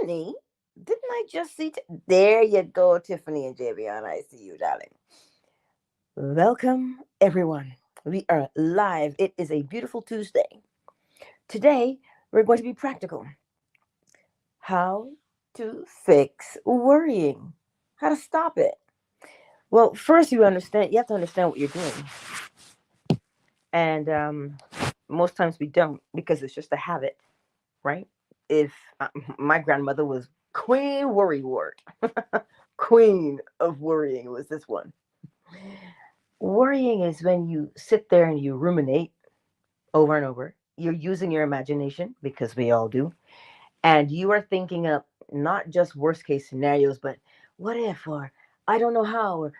Honey, didn't I just see? There you go, Tiffany and Javion. I see you, darling. Welcome, everyone. We are live. It is a beautiful Tuesday. Today, we're going to be practical. How to fix worrying. How to stop it. Well, first, you have to understand what you're doing. And most times we don't because it's just a habit, right? If my grandmother was Queen Worrywart, Queen of worrying was this one. Worrying is when you sit there and you ruminate over and over. You're using your imagination because we all do. And you are thinking up not just worst case scenarios, but what if, or I don't know how. Or,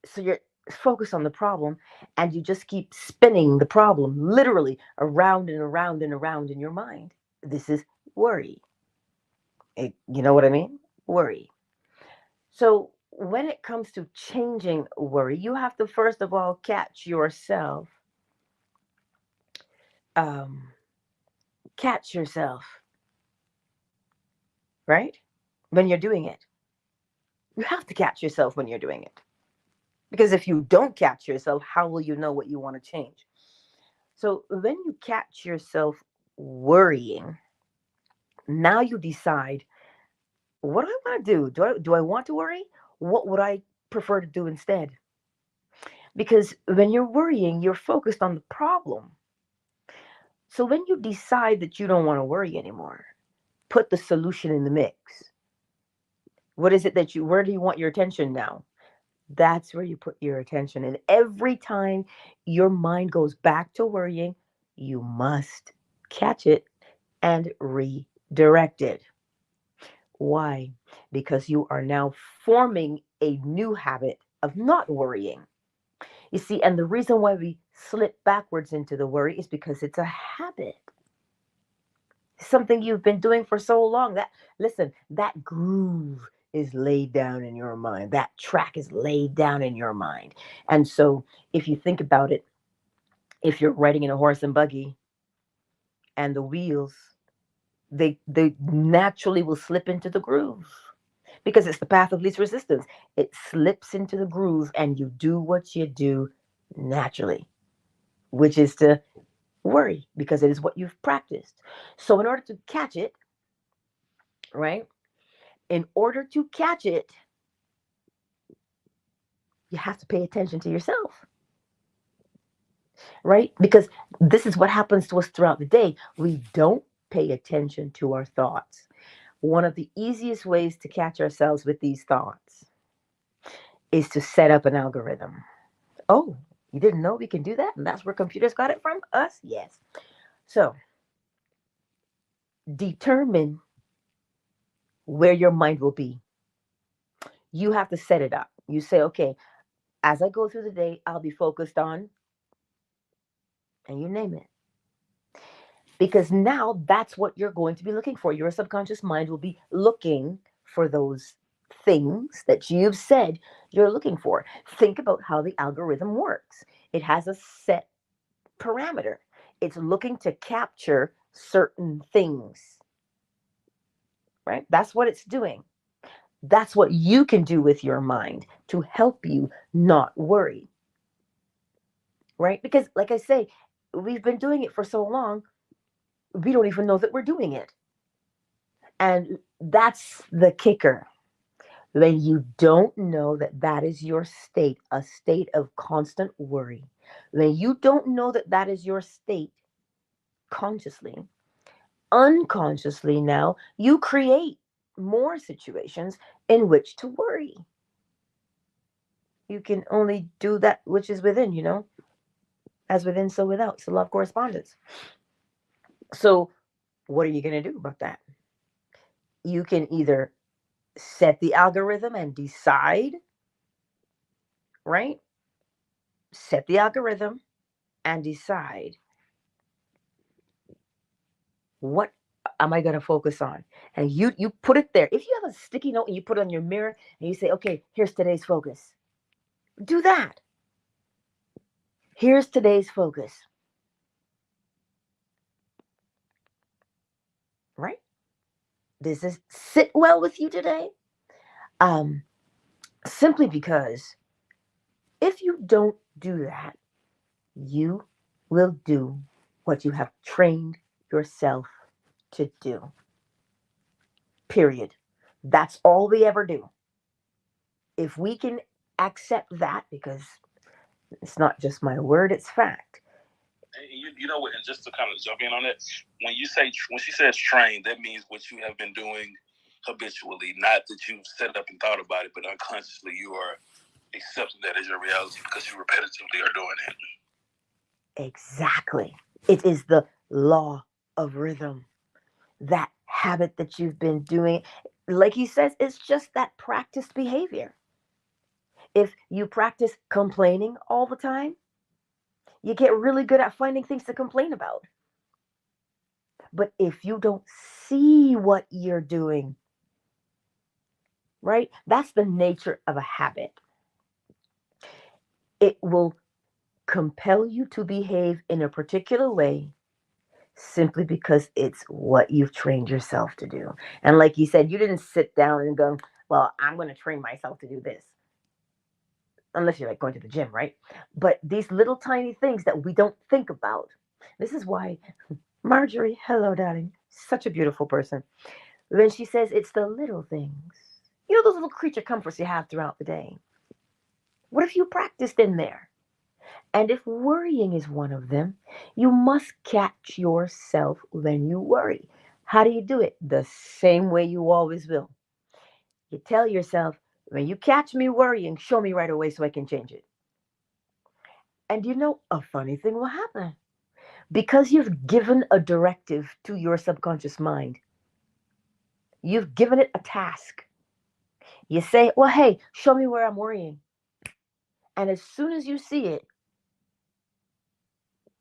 so you're focused on the problem and you just keep spinning the problem literally around and around and around in your mind. This is worry. You know what I mean? Worry. So when it comes to changing worry, you have to first of all catch yourself. Um, Catch yourself, right? When you're doing it, you have to catch yourself when you're doing it. Because if you don't catch yourself, how will you know what you want to change? So when you catch yourself worrying, now you decide, what do I want to do? Do I want to worry? What would I prefer to do instead? Because when you're worrying, you're focused on the problem. So when you decide that you don't want to worry anymore, put the solution in the mix. What is it where do you want your attention now? That's where you put your attention. And every time your mind goes back to worrying, you must catch it and redirect it. Why? Because you are now forming a new habit of not worrying. You see, and the reason why we slip backwards into the worry is because it's a habit. Something you've been doing for so long that, listen, that groove is laid down in your mind. That track is laid down in your mind. And so if you think about it, if you're riding in a horse and buggy and the wheels, they naturally will slip into the groove because it's the path of least resistance. It slips into the groove and you do what you do naturally, which is to worry because it is what you've practiced. So in order to catch it, right? In order to catch it, you have to pay attention to yourself, right? Because this is what happens to us throughout the day. We don't pay attention to our thoughts. One of the easiest ways to catch ourselves with these thoughts is to set up an algorithm. Oh, you didn't know we can do that? And that's where computers got it from? Us? Yes. So determine where your mind will be. You have to set it up. You say, okay, as I go through the day, I'll be focused on, and you name it. Because now that's what you're going to be looking for. Your subconscious mind will be looking for those things that you've said you're looking for. Think about how the algorithm works. It has a set parameter. It's looking to capture certain things, right? That's what it's doing. That's what you can do with your mind to help you not worry, right? Because, like I say, we've been doing it for so long, we don't even know that we're doing it. And that's the kicker. When you don't know that that is your state, a state of constant worry, when you don't know that that is your state consciously, unconsciously now, you create more situations in which to worry. You can only do that which is within, as within, so without. It's the law of correspondence. So, what are you going to do about that? You can either set the algorithm and decide, right? Set the algorithm and decide, what am I going to focus on? And you put it there. If you have a sticky note and you put it on your mirror and you say, okay, here's today's focus. Do that. Here's today's focus. Right? Does this sit well with you today? Um, Simply because if you don't do that, you will do what you have trained yourself to do. Period. That's all we ever do. If we can accept that, because it's not just my word, it's fact. You know what? And just to kind of jump in on it, when she says train, that means what you have been doing habitually, not that you've set up and thought about it, but unconsciously you are accepting that as your reality because you repetitively are doing it. Exactly. It is the law of rhythm. That habit that you've been doing, like he says, it's just that practiced behavior. If you practice complaining all the time, you get really good at finding things to complain about. But if you don't see what you're doing, right? That's the nature of a habit. It will compel you to behave in a particular way simply because it's what you've trained yourself to do. And like you said, you didn't sit down and go, well, I'm going to train myself to do this. Unless you're like going to the gym, right? But these little tiny things that we don't think about. This is why Marjorie, hello, darling, such a beautiful person. When she says it's the little things, you know, those little creature comforts you have throughout the day. What if you practiced in there? And if worrying is one of them, you must catch yourself when you worry. How do you do it? The same way you always will. You tell yourself, when you catch me worrying, show me right away so I can change it. And you know, a funny thing will happen. Because you've given a directive to your subconscious mind, you've given it a task. You say, well, hey, show me where I'm worrying. And as soon as you see it,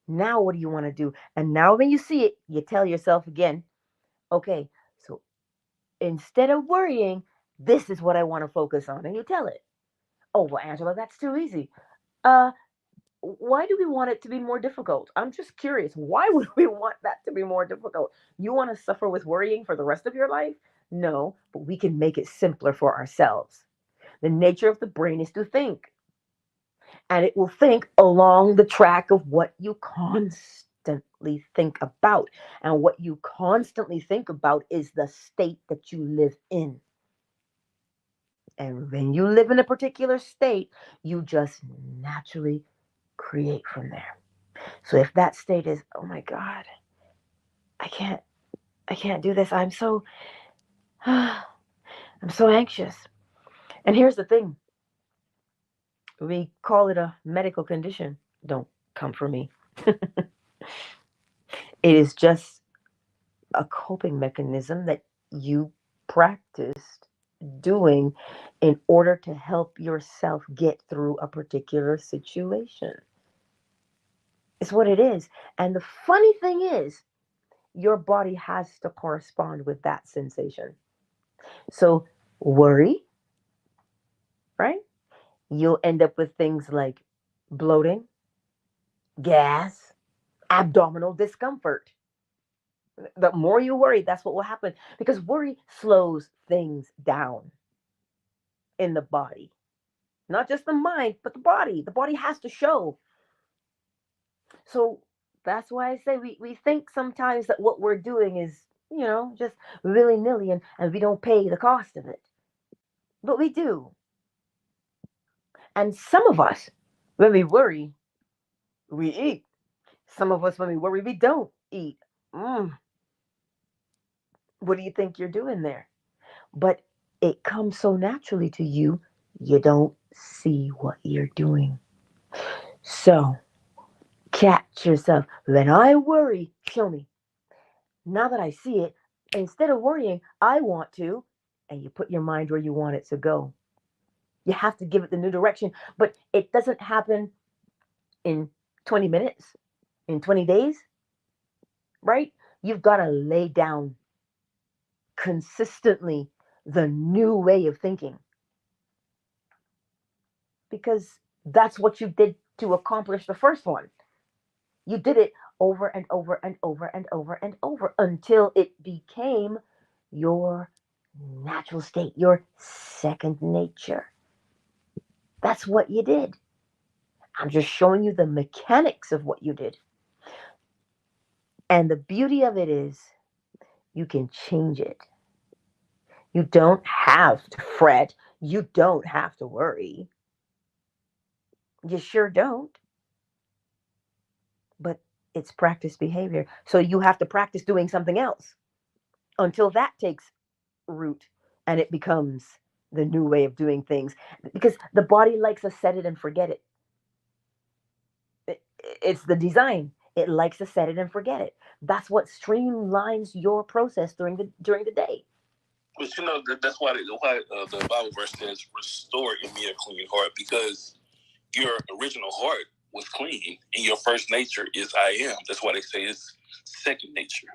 now what do you want to do? And now when you see it, you tell yourself again, okay, so instead of worrying, this is what I want to focus on. And you tell it. Oh, well, Angela, that's too easy. Uh, why do we want it to be more difficult? I'm just curious. Why would we want that to be more difficult? You want to suffer with worrying for the rest of your life? No, but we can make it simpler for ourselves. The nature of the brain is to think, and it will think along the track of what you constantly think about. And what you constantly think about is the state that you live in. And when you live in a particular state, you just naturally create from there. So if that state is, oh my God, I can't, I can't do this. I'm so anxious. And here's the thing: we call it a medical condition. Don't come for me. It is just a coping mechanism that you practiced doing in order to help yourself get through a particular situation. It's what it is. And the funny thing is, your body has to correspond with that sensation. So, worry, right? You'll end up with things like bloating, gas, abdominal discomfort. The more you worry, that's what will happen because worry slows things down in the body. Not just the mind, but the body. The body has to show. So that's why I say we think sometimes that what we're doing is, just willy nilly and we don't pay the cost of it. But we do. And some of us, when we worry, we eat. Some of us, when we worry, we don't eat. Mm, what do you think you're doing there? But it comes so naturally to you, you don't see what you're doing. So catch yourself. When I worry, show me. Now that I see it, instead of worrying, I want to, and you put your mind where you want it to go. You have to give it the new direction, but it doesn't happen in 20 minutes, in 20 days, right? You've got to lay down consistently the new way of thinking because that's what you did to accomplish the first one. You did it over and over and over and over and over until it became your natural state, your second nature. That's what you did. I'm just showing you the mechanics of what you did. And the beauty of it is you can change it. You don't have to fret. You don't have to worry. You sure don't. But it's practice behavior. So you have to practice doing something else until that takes root and it becomes the new way of doing things. Because the body likes to set it and forget it. It's the design. It likes to set it and forget it. That's what streamlines your process during the day. But you know that's why the Bible verse says, "Restore in me a clean heart," because your original heart was clean, and your first nature is I am. That's why they say it's second nature.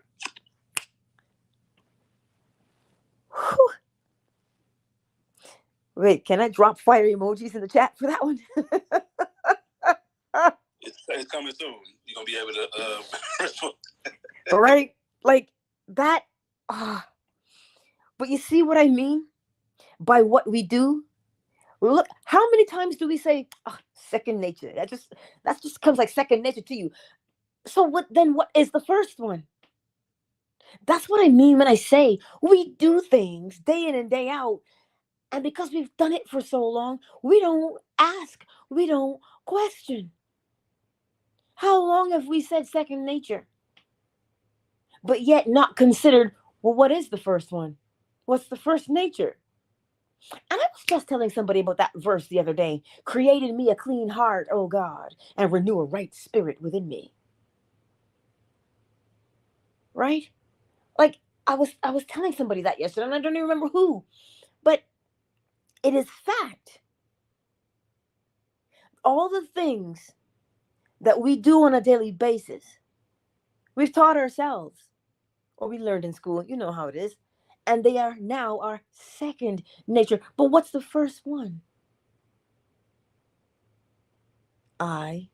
Whew. Wait, can I drop fire emojis in the chat for that one? It's coming soon. You're gonna be able to respond. Right? Like that. But you see what I mean by what we do? Look, how many times do we say second nature? That just comes like second nature to you. So what is the first one? That's what I mean when I say we do things day in and day out. And because we've done it for so long, we don't ask, we don't question. How long have we said second nature? But yet not considered, well, what is the first one? What's the first nature? And I was just telling somebody about that verse the other day. Create in me a clean heart, O God, and renew a right spirit within me. Right? Like I was telling somebody that yesterday, and I don't even remember who. But it is fact. All the things that we do on a daily basis, we've taught ourselves, or we learned in school. You know how it is. And they are now our second nature. But what's the first one? I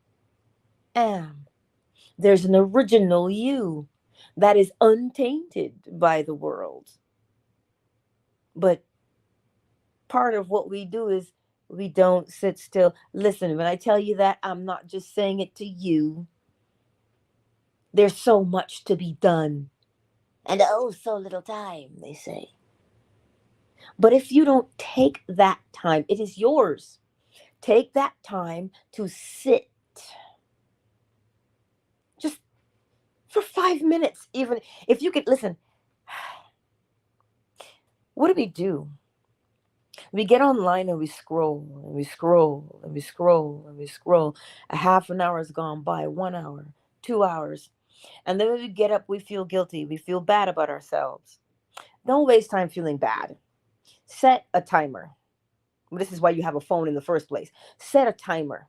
am. There's an original you that is untainted by the world. But part of what we do is we don't sit still. Listen, when I tell you that, I'm not just saying it to you. There's so much to be done. And oh, so little time, they say. But if you don't take that time, it is yours. Take that time to sit. Just for 5 minutes, even if you could listen. What do we do? We get online and we scroll and we scroll and we scroll and we scroll. A half an hour has gone by, 1 hour, 2 hours. And then when we get up, we feel guilty. We feel bad about ourselves. Don't waste time feeling bad. Set a timer. This is why you have a phone in the first place. Set a timer.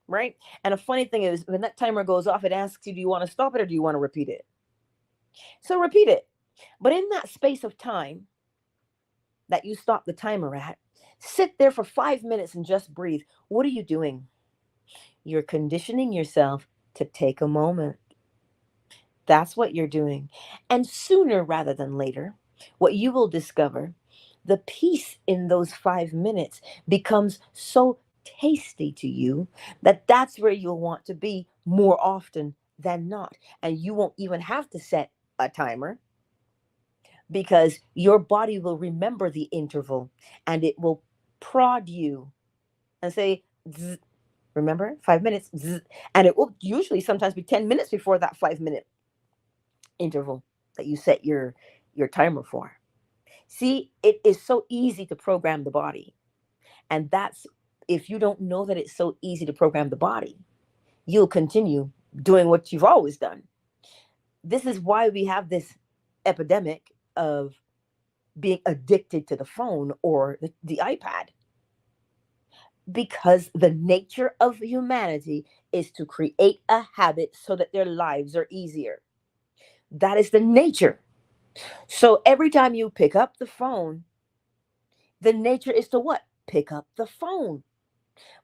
Right? And a funny thing is, when that timer goes off, it asks you, do you want to stop it or do you want to repeat it? So repeat it. But in that space of time that you stop the timer at, sit there for 5 minutes and just breathe. What are you doing? You're conditioning yourself to take a moment. That's what you're doing. And sooner rather than later, what you will discover, the peace in those 5 minutes becomes so tasty to you that that's where you'll want to be more often than not. And you won't even have to set a timer because your body will remember the interval and it will prod you and say, zzz, remember, 5 minutes, zzz, and it will usually sometimes be 10 minutes before that 5 minute interval that you set your timer for. See, it is so easy to program the body. And that's, if you don't know that it's so easy to program the body, you'll continue doing what you've always done. This is why we have this epidemic of being addicted to the phone or the iPad. Because the nature of humanity is to create a habit so that their lives are easier. That is the nature. So every time you pick up the phone, the nature is to what? Pick up the phone.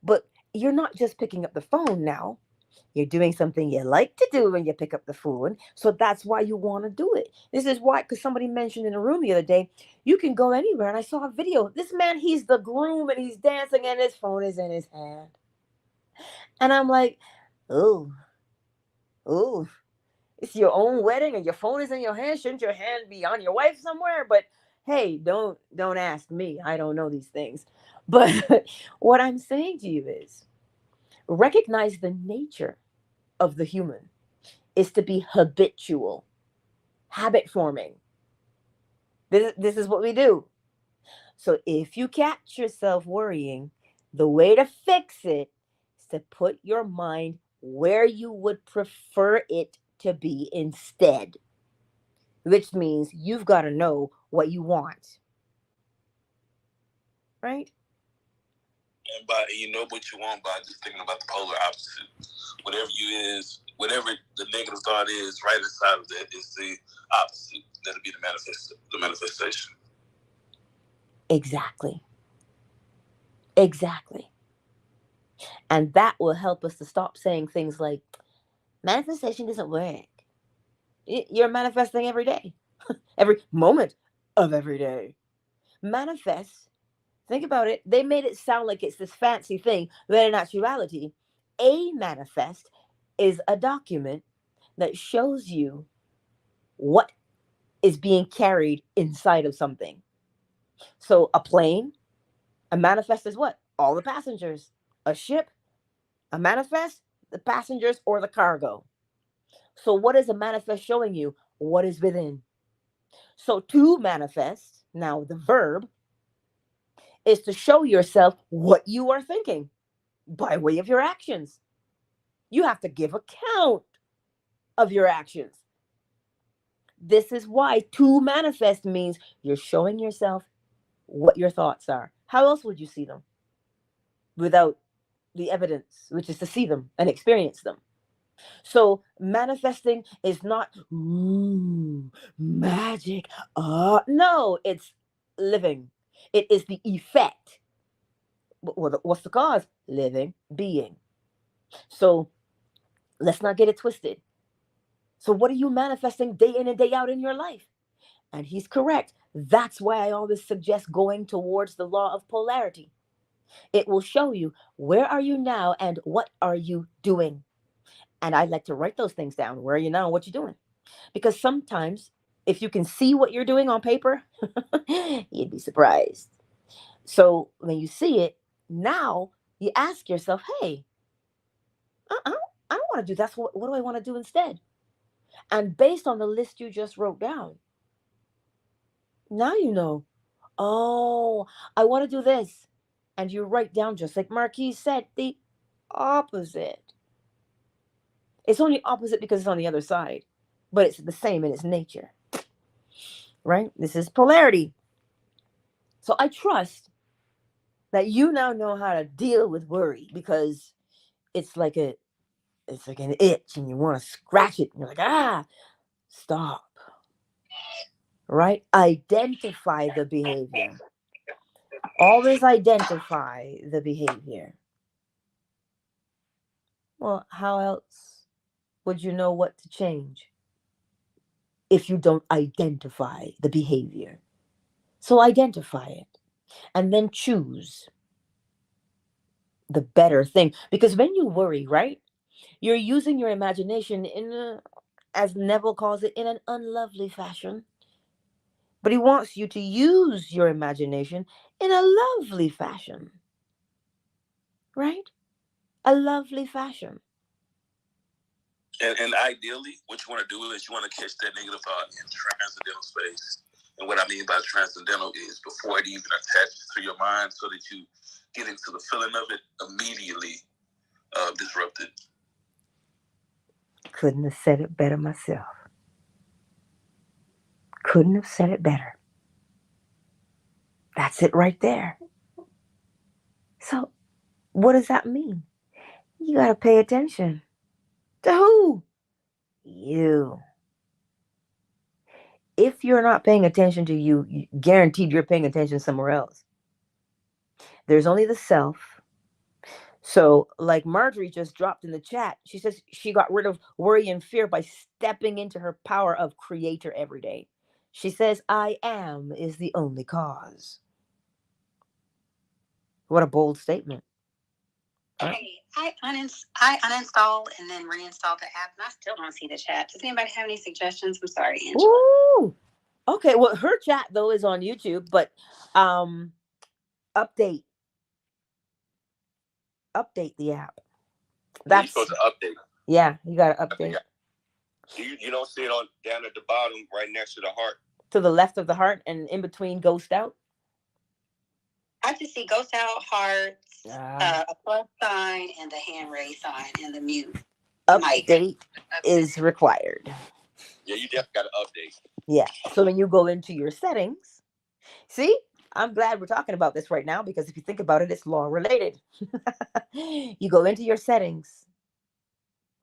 But you're not just picking up the phone now. You're doing something you like to do when you pick up the phone. So that's why you want to do it. This is why, because somebody mentioned in a room the other day, you can go anywhere. And I saw a video. This man, he's the groom and he's dancing and his phone is in his hand. And I'm like, oh, oh, it's your own wedding and your phone is in your hand. Shouldn't your hand be on your wife somewhere? But hey, don't ask me. I don't know these things. But what I'm saying to you is recognize the nature of the human is to be habitual, habit forming. This is what we do. So if you catch yourself worrying, the way to fix it is to put your mind where you would prefer it to be instead, which means you've got to know what you want. Right? And by you know what you want by just thinking about the polar opposite. Whatever whatever the negative thought is, right inside of that is the opposite. That'll be the manifestation. Exactly. Exactly. And that will help us to stop saying things like, manifestation doesn't work. You're manifesting every day, every moment of every day. Manifest, think about it. They made it sound like it's this fancy thing, but in actuality, a manifest is a document that shows you what is being carried inside of something. So a plane, a manifest is what? All the passengers. A ship, a manifest, the passengers or the cargo. So what is a manifest showing you? What is within. So to manifest, now the verb, is to show yourself what you are thinking by way of your actions. You have to give account of your actions. This is why to manifest means you're showing yourself what your thoughts are. How else would you see them without the evidence, which is to see them and experience them? So manifesting is not magic. No, it's living. It is the effect. What's the cause? Living being. So let's not get it twisted. So what are you manifesting day in and day out in your life? And he's correct. That's why I always suggest going towards the law of polarity. It will show you where are you now and what are you doing. And I like to write those things down. Where are you now and what you doing? Because sometimes if you can see what you're doing on paper, you'd be surprised. So when you see it, now you ask yourself, hey, I don't want to do that. So what do I want to do instead? And based on the list you just wrote down, now you know, oh, I want to do this. And you write down, just like Marquis said, the opposite. It's only opposite because it's on the other side, but it's the same in its nature, right? This is polarity. So I trust that you now know how to deal with worry because it's like it's like an itch and you want to scratch it and you're like, stop, right? Identify the behavior. Always identify the behavior. Well, how else would you know what to change if you don't identify the behavior? So identify it and then choose the better thing. Because when you worry, right, you're using your imagination as Neville calls it, in an unlovely fashion. But he wants you to use your imagination in a lovely fashion, right? A lovely fashion. And ideally, what you want to do is you want to catch that negative thought in transcendental space. And what I mean by transcendental is before it even attaches to your mind so that you get into the feeling of it immediately disrupted. Couldn't have said it better myself. Couldn't have said it better. That's it right there. So, what does that mean? You got to pay attention. To who? You. If you're not paying attention to you, guaranteed you're paying attention somewhere else. There's only the self. So, like Marjorie just dropped in the chat, she says she got rid of worry and fear by stepping into her power of creator every day. She says, I am is the only cause. What a bold statement. Huh? Hey, I uninstalled and then reinstalled the app, and I still don't see the chat. Does anybody have any suggestions? I'm sorry, Angela. Ooh. Okay, well, her chat though is on YouTube, but update the app. That's supposed to update. Yeah, you gotta update. You don't see it on down at the bottom, right next to the heart. To the left of the heart and in between ghost out. I just see ghost out, hearts, a plus sign, and the hand raise sign, and the mute. Update is required. Yeah, you definitely got to update. Yeah. So when you go into your settings, see, I'm glad we're talking about this right now, because if you think about it, it's law related. You go into your settings,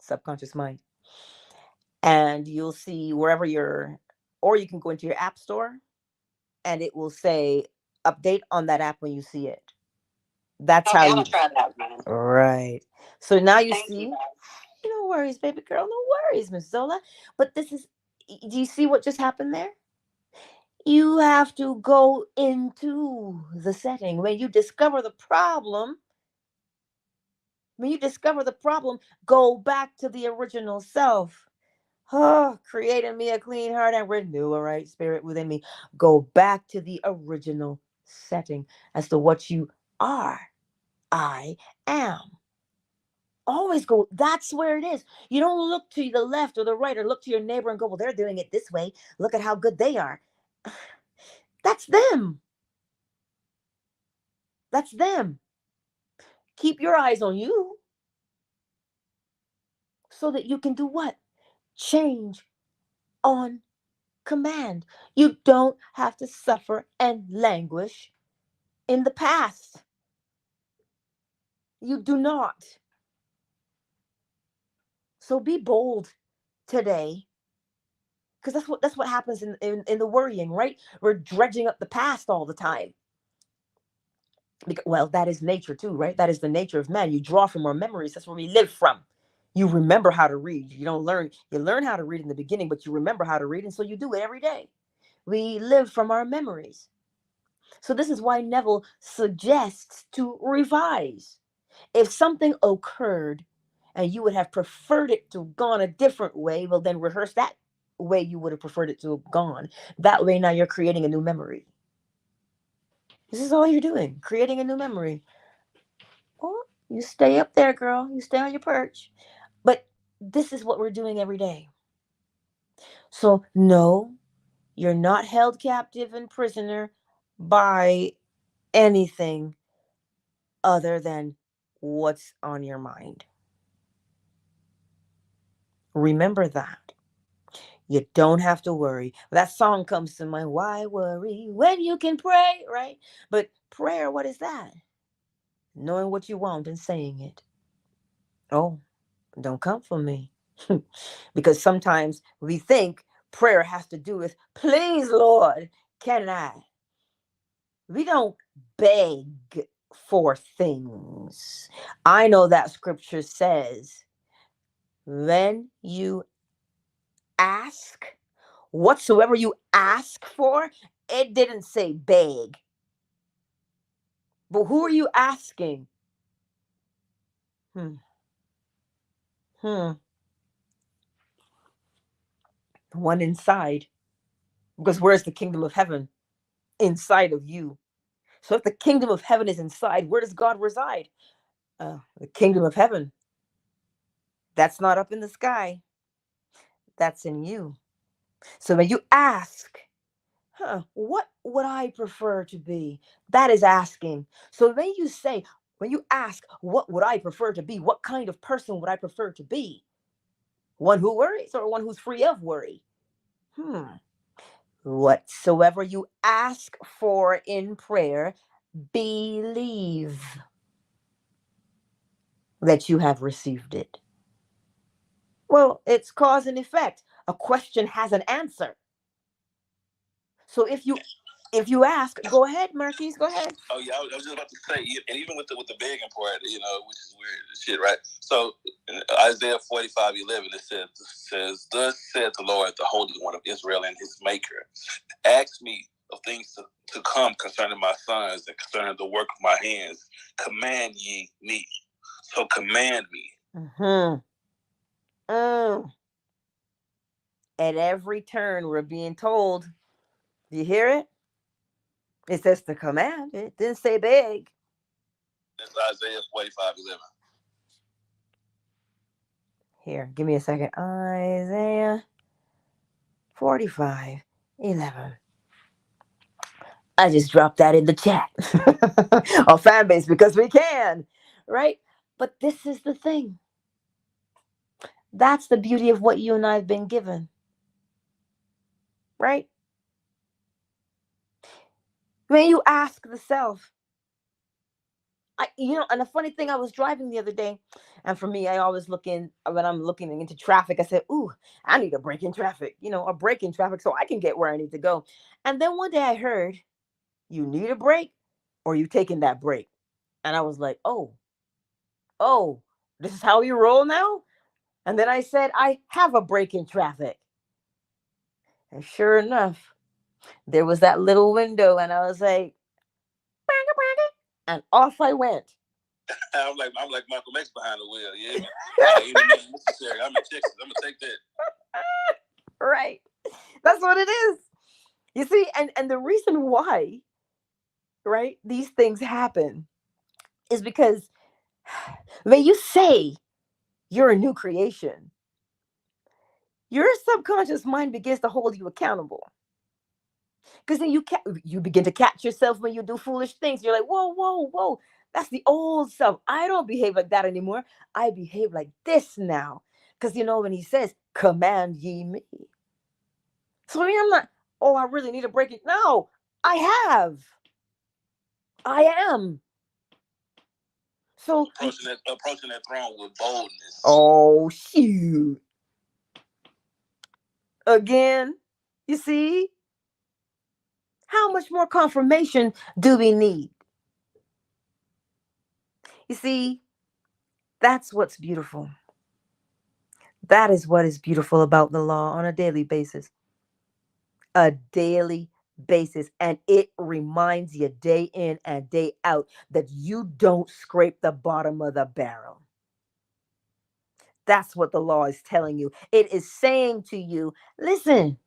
subconscious mind, and you'll see wherever or you can go into your app store and it will say update on that app when you see it. That's how I'll try that one. Right. So now you Thank see, you. no worries, baby girl, no worries, Miss Zola. But do you see what just happened there? You have to go into the setting. When you discover the problem, go back to the original self. Oh, creating me a clean heart and renew a right spirit within me. Go back to the original setting as to what you are. I am. Always go, that's where it is. You don't look to the left or the right or look to your neighbor and go, well, they're doing it this way. Look at how good they are. That's them. That's them. Keep your eyes on you so that you can do what? Change on command. You don't have to suffer and languish in the past. You do not. So be bold today, because that's what happens in the worrying, right? We're dredging up the past all the time. Well, that is nature too, right? That is the nature of man. You draw from our memories. That's where we live from. You remember how to read. You don't learn. You learn how to read in the beginning, but you remember how to read, and so you do it every day. We live from our memories. So this is why Neville suggests to revise. If something occurred and you would have preferred it to have gone a different way, well, then rehearse that way you would have preferred it to have gone. That way now you're creating a new memory. This is all you're doing, creating a new memory. Well, you stay up there, girl. You stay on your perch. But this is what we're doing every day. So, no, you're not held captive and prisoner by anything other than what's on your mind. Remember that. You don't have to worry. That song comes to mind. Why worry when you can pray, right? But prayer, what is that? Knowing what you want and saying it. Oh, don't come for me. Because sometimes we think prayer has to do with, please, Lord, can I? We don't beg for things. I know that scripture says, when you ask, whatsoever you ask for, it didn't say beg. But who are you asking? Hmm. One inside. Because where's the kingdom of heaven? Inside of you. So if the kingdom of heaven is inside, where does God reside? The kingdom of heaven. That's not up in the sky. That's in you. So when you ask, what would I prefer to be? That is asking. So when you ask, what would I prefer to be? What kind of person would I prefer to be? One who worries or one who's free of worry? Whatsoever you ask for in prayer, believe that you have received it. Well, it's cause and effect. A question has an answer. So if you If you ask, go ahead, Marquise, go ahead. Oh yeah, I was just about to say, and even with the begging part, which is weird shit, right? So in Isaiah 45:11, it says, "Thus said the Lord, the Holy One of Israel and His Maker, ask me of things to come concerning my sons and concerning the work of my hands. Command ye me." So command me. At every turn, we're being told. Do you hear it? It says to command. It didn't say beg. That's Isaiah 45:11. Here, give me a second. Isaiah 45:11. I just dropped that in the chat. Our fan base, because we can, right? But this is the thing. That's the beauty of what you and I have been given, right? When you ask the self, and the funny thing, I was driving the other day, and for me, I always when I'm looking into traffic, I said, "Ooh, I need a break in traffic, a break in traffic so I can get where I need to go." And then one day I heard, "You need a break, or you taking that break?" And I was like, "Oh, this is how you roll now?" And then I said, "I have a break in traffic." And sure enough, there was that little window, and I was like, and off I went. I'm like Michael X behind the wheel. Yeah, ain't necessary. I'm in Texas. I'm gonna take that. Right. That's what it is. You see, and the reason why, right, these things happen is because when you say you're a new creation, your subconscious mind begins to hold you accountable. Because then you begin to catch yourself when you do foolish things. You're like, whoa, whoa, whoa. That's the old self. I don't behave like that anymore. I behave like this now. Because when he says, command ye me. So I'm not, oh, I really need to break it. No, I have. I am. So approaching that throne with boldness. Oh, shoot. Again, you see? How much more confirmation do we need? You see, that's what's beautiful. That is what is beautiful about the law on a daily basis. A daily basis. And it reminds you day in and day out that you don't scrape the bottom of the barrel. That's what the law is telling you. It is saying to you, listen,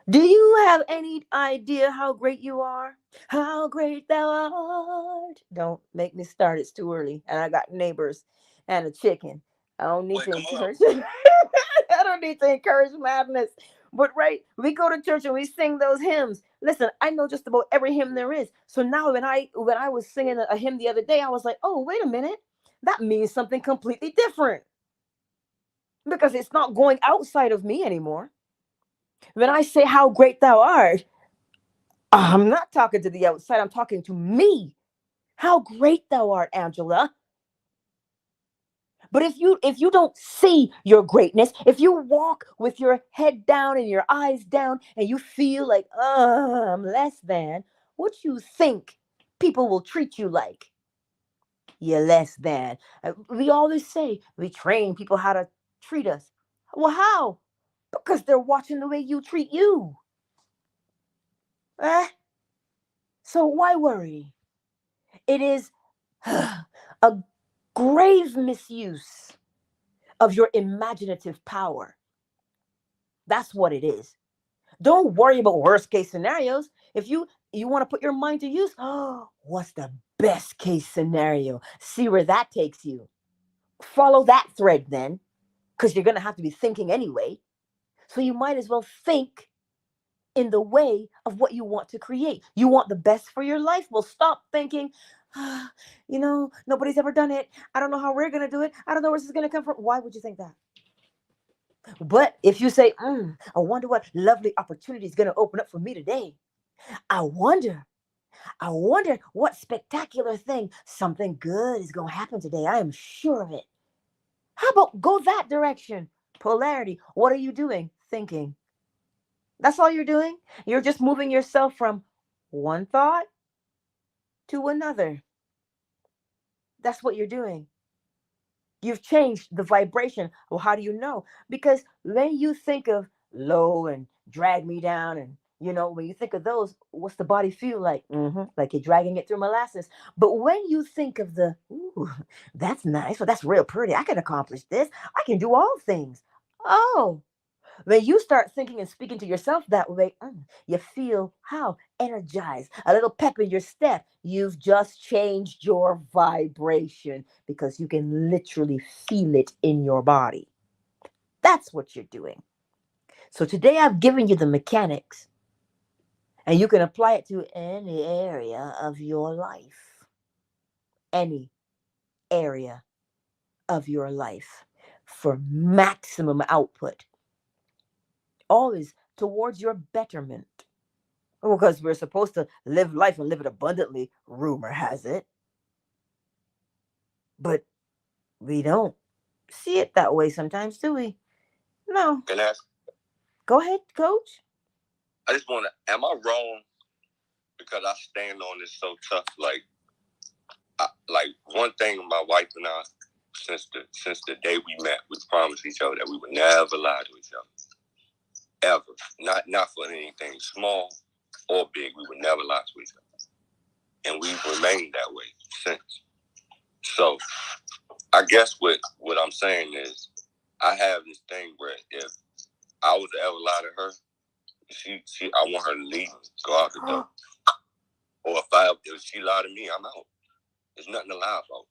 do you have any idea how great you are? How great thou art. Don't make me start. It's too early. And I got neighbors and a chicken. I don't need to encourage. I don't need to encourage madness. But right, we go to church and we sing those hymns. Listen, I know just about every hymn there is. So now when I was singing a hymn the other day, I was like, oh, wait a minute. That means something completely different. Because it's not going outside of me anymore. When I say how great thou art, I'm not talking to the outside. I'm talking to me. How great thou art, Angela. But if you don't see your greatness, if you walk with your head down and your eyes down and you feel like, I'm less than, what you think people will treat you like? You're less than. We always say we train people how to treat us. Well, how? Because they're watching the way you treat you. So why worry? It is a grave misuse of your imaginative power. That's what it is. Don't worry about worst case scenarios. If you want to put your mind to use, what's the best case scenario? See where that takes you. Follow that thread then, because you're going to have to be thinking anyway. So you might as well think in the way of what you want to create. You want the best for your life? Well, stop thinking, nobody's ever done it. I don't know how we're going to do it. I don't know where this is going to come from. Why would you think that? But if you say, I wonder what lovely opportunity is going to open up for me today. I wonder what spectacular thing, something good is going to happen today. I am sure of it. How about go that direction? Polarity. What are you doing? Thinking. That's all you're doing. You're just moving yourself from one thought to another. That's what you're doing. You've changed the vibration. Well, how do you know? Because when you think of low and drag me down, and when you think of those, what's the body feel like? Like you're dragging it through molasses. But when you think of the, ooh, that's nice, well, that's real pretty. I can accomplish this. I can do all things. Oh, when you start thinking and speaking to yourself that way, you feel how? Energized, a little pep in your step. You've just changed your vibration because you can literally feel it in your body. That's what you're doing. So today I've given you the mechanics, and you can apply it to any area of your life. Any area of your life for maximum output, always towards your betterment. Because we're supposed to live life and live it abundantly, rumor has it. But we don't see it that way sometimes, do we? No. Can I ask? Go ahead, coach. I just want to, am I wrong? Because I stand on this so tough. Like one thing my wife and I, since the day we met, we promised each other that we would never lie to each other. Ever. Not for anything small or big. We would never lie to each other. And we've remained that way since. So I guess what I'm saying is I have this thing where if I was to ever lie to her, I want her to leave, go out the door. Or if she lied to me, I'm out. There's nothing to lie about.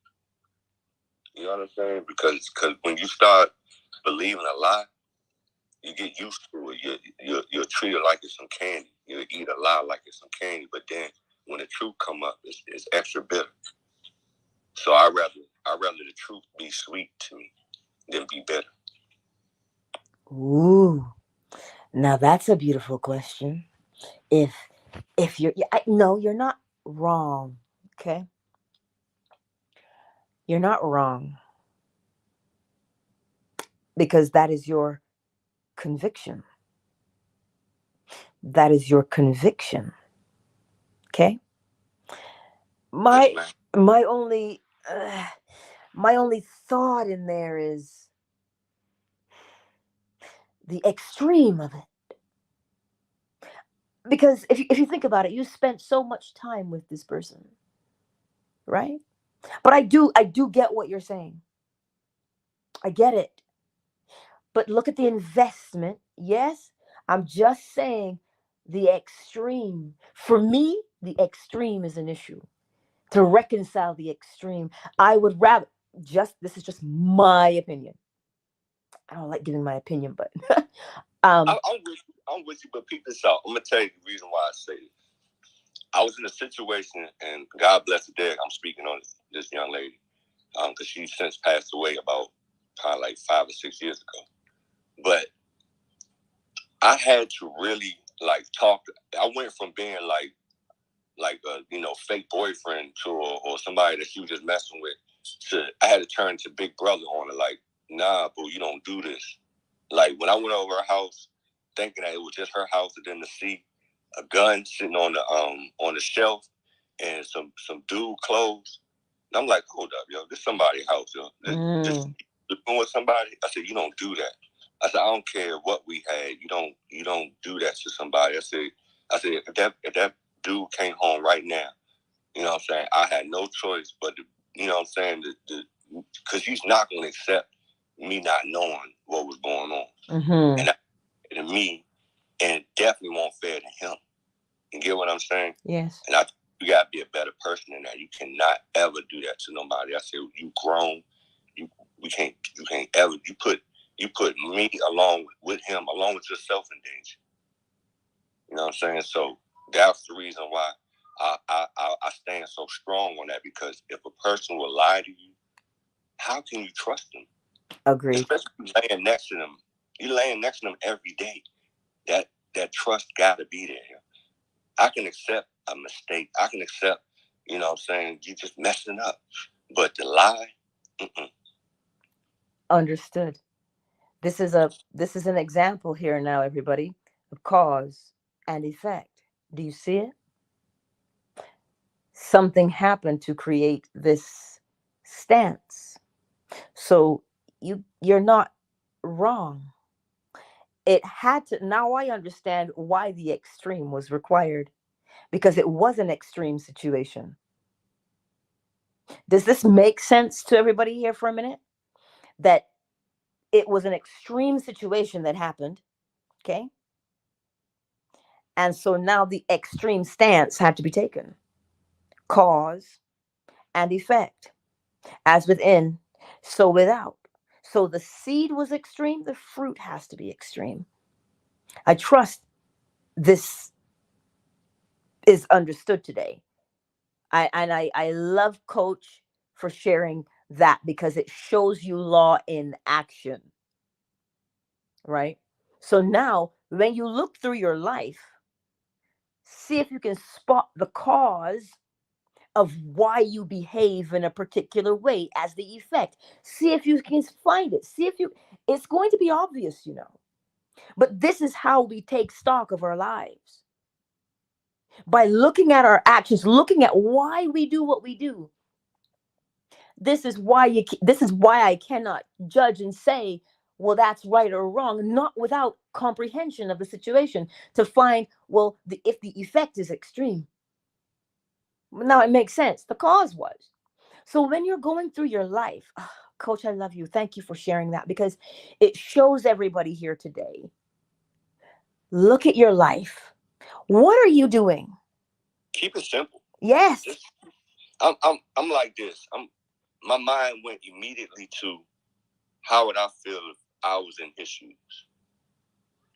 You know what I'm saying? Because when you start believing a lie, you get used to it. You'll treat it like it's some candy. You eat a lie like it's some candy, but then when the truth come up, it's extra bitter. So I rather the truth be sweet to me than be bitter. Ooh, now that's a beautiful question. If no, you're not wrong. Okay, you're not wrong because that is your conviction. That is your conviction. Okay. My only thought in there is the extreme of it. Because if you think about it, you spent so much time with this person, right? But I do get what you're saying. I get it. But look at the investment. Yes, I'm just saying the extreme. For me, the extreme is an issue. To reconcile the extreme, I would rather this is just my opinion. I don't like giving my opinion, but I'm with you, but peep this out. I'm gonna tell you the reason why I say it. I was in a situation, and God bless the dead. I'm speaking on this young lady, because she since passed away about probably like 5 or 6 years ago. But I had to really like talk. I went from being like a fake boyfriend to or somebody that she was just messing with to I had to turn to big brother on her. Like, nah, boo, you don't do this. Like when I went over her house, thinking that it was just her house, and then to see a gun sitting on the shelf and some dude clothes. And I'm like, hold up, yo, this somebody's house, yo. This living with somebody. I said, you don't do that. I said, I don't care what we had. You don't do that to somebody. I said, if that dude came home right now, you know what I'm saying, I had no choice but to, you know what I'm saying, because he's not going to accept me not knowing what was going on. Mm-hmm. And to me, and it definitely won't fair to him. You get what I'm saying? Yes. And you got to be a better person than that. You cannot ever do that to nobody. I said, you grown. You can't ever. You put me along with him, along with yourself in danger. You know what I'm saying? So that's the reason why I stand so strong on that, because if a person will lie to you, how can you trust them? Agreed. Especially laying next to them. You're laying next to them every day. That trust got to be there. I can accept a mistake. I can accept, you know what I'm saying, you just messing up. But to lie, Understood. This is an example here now, everybody, of cause and effect. Do you see it? something happened to create this stance. So you're not wrong. It had to. Now I understand why the extreme was required, because it was an extreme situation. Does this make sense to everybody here for a minute? That it was an extreme situation that happened, okay? And so now the extreme stance had to be taken. Cause and effect, as within, so without. So the seed was extreme, the fruit has to be extreme. I trust this is understood today. I love Coach for sharing that, because it shows you law in action, right? So now when you look through your life, see if you can spot the cause of why you behave in a particular way as the effect. See if you can find it. See if you, it's going to be obvious, you know. But this is how we take stock of our lives. By looking at our actions, looking at why we do what we do. This is why I cannot judge and say, well, that's right or wrong, not without comprehension of the situation to find, well, if the effect is extreme. Now it makes sense. The cause was. So when you're going through your life, Coach, I love you. Thank you for sharing that, because it shows everybody here today. Look at your life. What are you doing? Keep it simple. Yes. I'm like this. My mind went immediately to, how would I feel if I was in his shoes?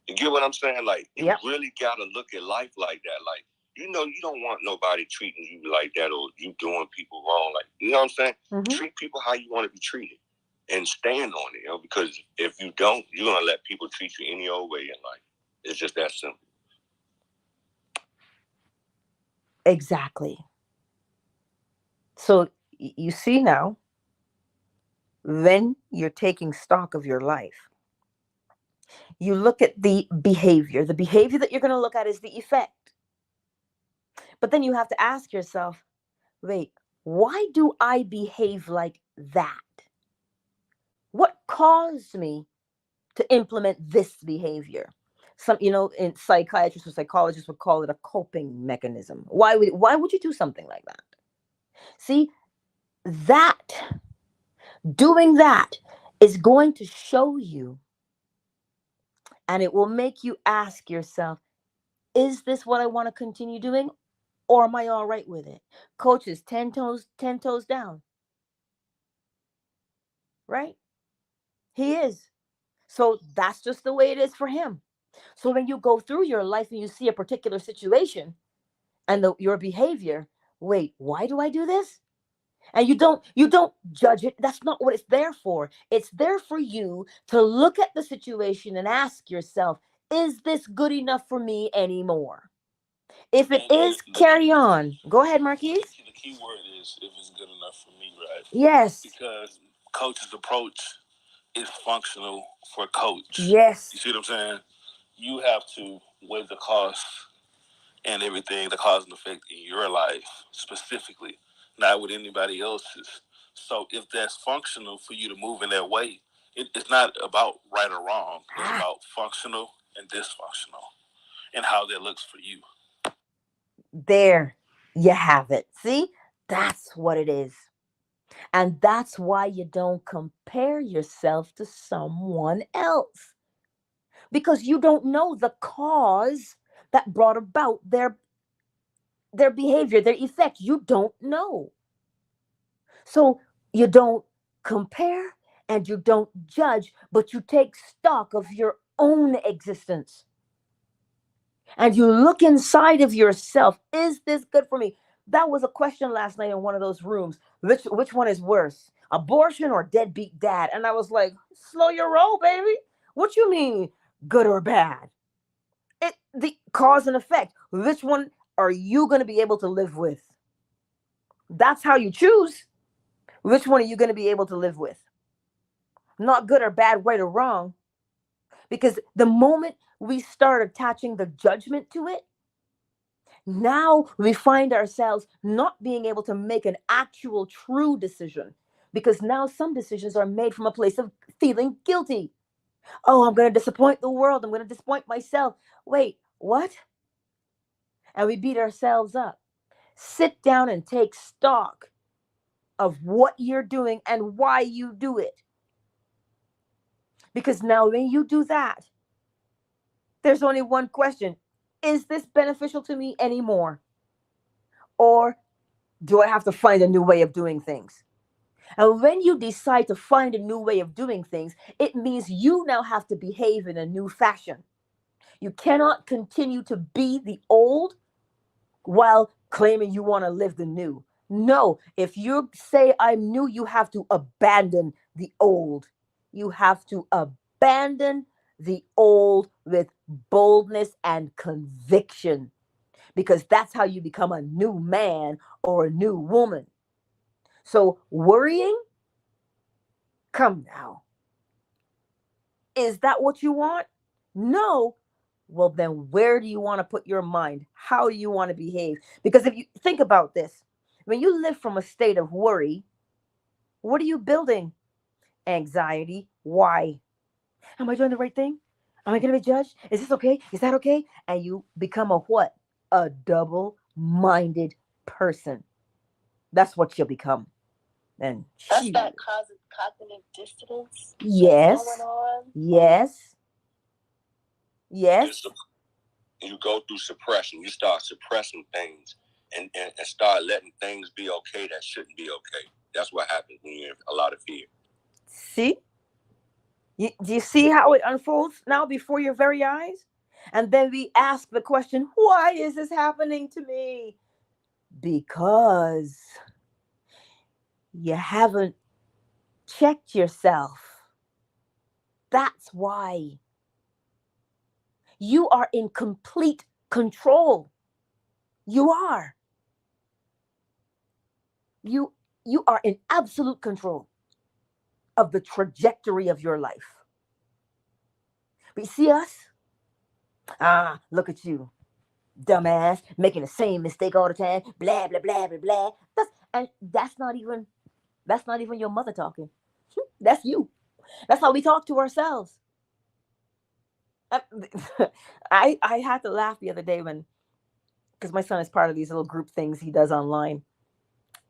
You get what I'm saying? Like, you really got to look at life like that. Like, you know, you don't want nobody treating you like that, or you doing people wrong. Like, you know what I'm saying? Mm-hmm. Treat people how you want to be treated and stand on it, you know, because if you don't, you're going to let people treat you any old way in life. It's just that simple. Exactly. So you see now, when you're taking stock of your life, you look at the behavior. The behavior that you're going to look at is the effect. But then you have to ask yourself, wait, why do I behave like that? What caused me to implement this behavior? Some, you know, in psychiatrists or psychologists would call it a coping mechanism. Why would you do something like that? See, that, doing that is going to show you, and it will make you ask yourself, is this what I want to continue doing, or am I all right with it? Coach is 10 toes down. Right? He is. So that's just the way it is for him. So when you go through your life and you see a particular situation and your behavior, wait, why do I do this? And you don't judge it. That's not what it's there for. It's there for you to look at the situation and ask yourself, is this good enough for me anymore? If it is, carry on. Go ahead, Marquise. The key word is if it's good enough for me, right? Yes. Because Coach's approach is functional for Coach. Yes. You see what I'm saying? You have to weigh the cost and everything, the cause and effect in your life specifically, not with anybody else's. So if that's functional for you to move in that way, it's not about right or wrong. It's about functional and dysfunctional and how that looks for you. There you have it. See, that's what it is. And that's why you don't compare yourself to someone else. Because you don't know the cause that brought about their behavior, their effect. You don't know. So you don't compare and you don't judge, but you take stock of your own existence. And you look inside of yourself. Is this good for me? That was a question last night in one of those rooms. Which one is worse, abortion or deadbeat dad? And I was like, slow your roll, baby. What you mean, good or bad? The cause and effect. Which one are you going to be able to live with? That's how you choose. Which one are you going to be able to live with? Not good or bad, right or wrong. Because the moment we start attaching the judgment to it, Now we find ourselves not being able to make an actual true decision because now some decisions are made from a place of feeling guilty. Oh, I'm going to disappoint the world. I'm going to disappoint myself. Wait, what? And we beat ourselves up. Sit down and take stock of what you're doing and why you do it. Because now when you do that, there's only one question. Is this beneficial to me anymore? Or do I have to find a new way of doing things? And when you decide to find a new way of doing things, it means you now have to behave in a new fashion. You cannot continue to be the old while claiming you want to live the new. No, if you say I'm new, you have to abandon the old. You have to abandon the old with boldness and conviction, because that's how you become a new man or a new woman. So worrying, come now. Is that what you want? No. Well, then where do you want to put your mind? How do you want to behave? Because if you think about this, when you live from a state of worry, what are you building? Anxiety. Why? Am I doing the right thing? Am I going to be judged? Is this okay? Is that okay? And you become a what? A double-minded person. That's what you'll become. And that's that cognitive dissonance. Yes. Going on. Yes. Yes. You go through suppression. You start suppressing things and start letting things be okay that shouldn't be okay. That's what happens when you have a lot of fear. See? Do you see how it unfolds now before your very eyes? And then we ask the question, why is this happening to me? Because you haven't checked yourself. That's why. You are in complete control. You are. You are in absolute control of the trajectory of your life. But you see us? Look at you, dumbass, making the same mistake all the time. Blah blah blah blah blah. That's not even your mother talking. That's you. That's how we talk to ourselves. I had to laugh the other day because my son is part of these little group things he does online,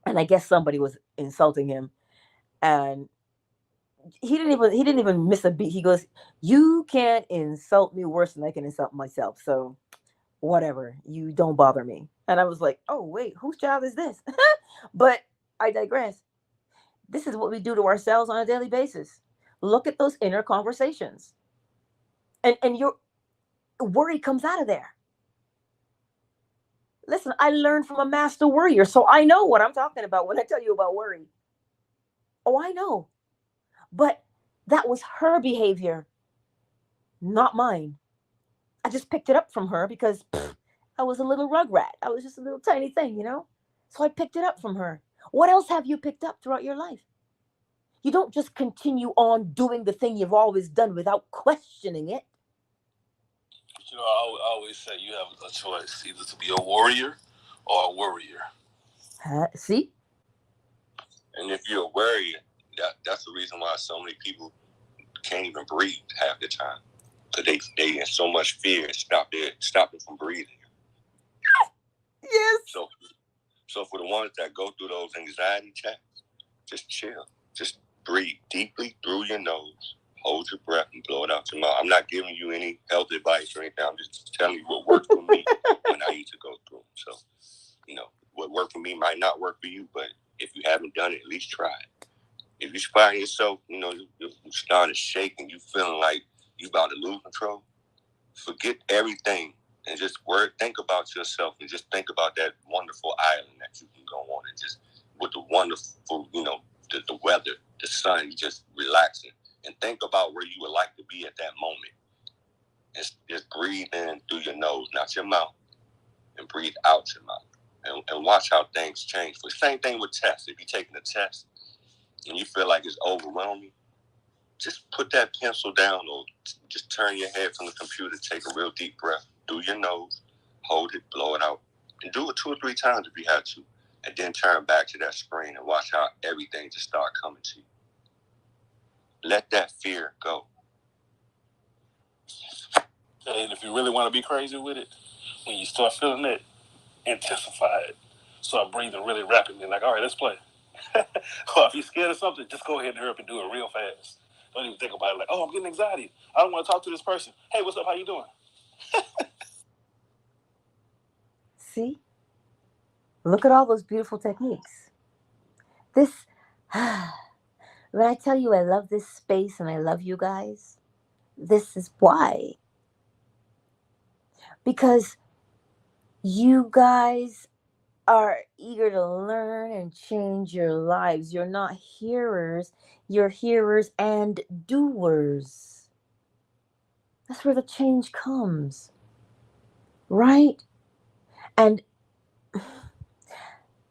and I guess somebody was insulting him, and he didn't even miss a beat. He goes, "You can't insult me worse than I can insult myself. So whatever, you don't bother me." And I was like, "Oh wait, whose child is this?" But I digress. This is what we do to ourselves on a daily basis. Look at those inner conversations, and your worry comes out of there. Listen, I learned from a master worrier, so I know what I'm talking about when I tell you about worry. Oh, I know. But that was her behavior, not mine. I just picked it up from her because I was a little rugrat. I was just a little tiny thing, you know? So I picked it up from her. What else have you picked up throughout your life? You don't just continue on doing the thing you've always done without questioning it. You know, I always say you have a choice either to be a warrior or a worrier. See? And if you're a warrior, that's the reason why so many people can't even breathe half the time. Because they in so much fear, stop them from breathing. Yes. So for the ones that go through those anxiety attacks, just chill. Just breathe deeply through your nose. Hold your breath and blow it out your mouth. I'm not giving you any health advice or anything. I'm just telling you what worked for me when I used to go through. So, you know, what worked for me might not work for you, but if you haven't done it, at least try it. If you find yourself, you know, you're starting to shake and you feeling like you about to lose control, forget everything and just think about yourself and just think about that wonderful island that you can go on and just with the wonderful, you know, the weather, the sun, just relaxing. And think about where you would like to be at that moment. And just breathe in through your nose, not your mouth, and breathe out your mouth. And watch how things change. The same thing with tests. If you're taking a test and you feel like it's overwhelming, just put that pencil down or just turn your head from the computer, take a real deep breath through your nose, hold it, blow it out, And do it 2 or 3 times if you have to. And then turn back to that screen and watch how everything just start coming to you. Let that fear go. And if you really want to be crazy with it, when you start feeling it, intensify it. Start breathing really rapidly. Like, all right, let's play. Or if you're scared of something, just go ahead and hurry up and do it real fast. Don't even think about it. Like, oh, I'm getting anxiety. I don't want to talk to this person. Hey, what's up? How you doing? See? Look at all those beautiful techniques. This, when I tell you I love this space and I love you guys, this is why. Because you guys are eager to learn and change your lives. You're not hearers, you're hearers and doers. That's where the change comes, right? And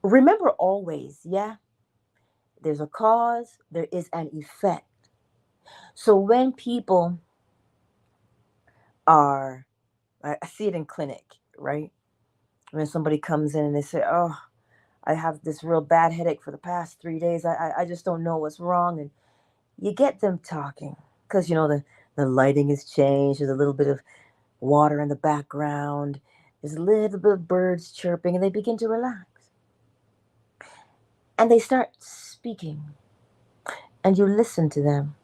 remember always, yeah, there's a cause, there is an effect. So when people are, I see it in clinic, right? When somebody comes in and they say, oh, I have this real bad headache for the past 3 days. I just don't know what's wrong. And you get them talking because, the lighting has changed. There's a little bit of water in the background. There's a little bit of birds chirping, and they begin to relax. And they start speaking, and you listen to them.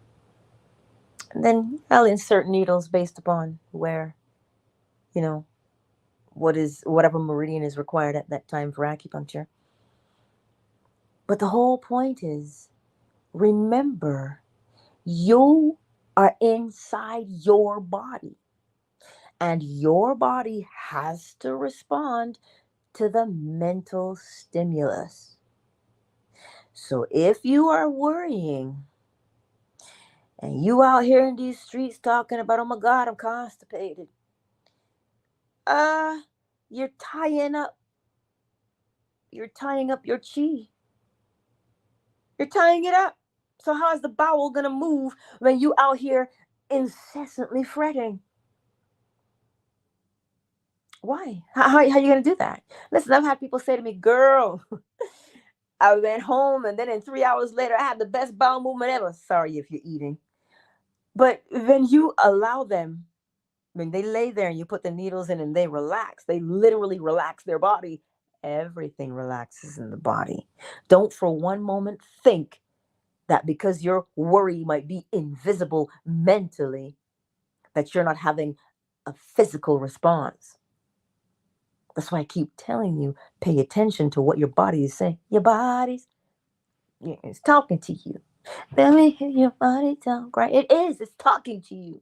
And then I'll insert needles based upon where, whatever meridian is required at that time for acupuncture. But the whole point is, remember, you are inside your body, and your body has to respond to the mental stimulus. So if you are worrying and you out here in these streets talking about, oh my God, I'm constipated, you're tying up your chi. You're tying it up. So how is the bowel going to move when you out here incessantly fretting? Why? How are you going to do that? Listen, I've had people say to me, girl, I went home and then in 3 hours later, I had the best bowel movement ever. Sorry if you're eating. But when you allow them, when they lay there and you put the needles in and they relax, they literally relax their body. Everything relaxes in the body. Don't for one moment think that because your worry might be invisible mentally, that you're not having a physical response. That's why I keep telling you, pay attention to what your body is saying. Your body's it's talking to you. Let me hear your body talk, right? It is. It's talking to you.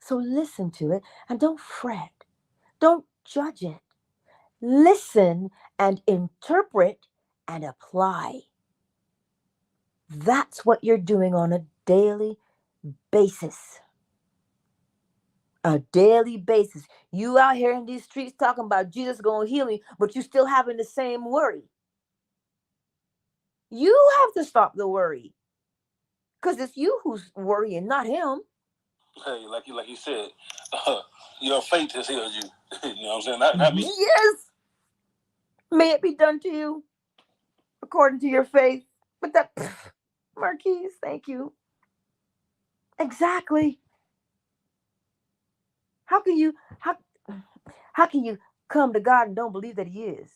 So listen to it and don't fret. Don't judge it. Listen and interpret and apply. That's what you're doing on a daily basis. A daily basis. You out here in these streets talking about Jesus gonna heal me, but you still having the same worry. You have to stop the worry. Because it's you who's worrying, not him. Hey, like you said, your faith has healed you. You know what I'm saying? Not me. Yes. May it be done to you according to your faith. But that, Marquise, thank you. Exactly. How can you come to God and don't believe that He is?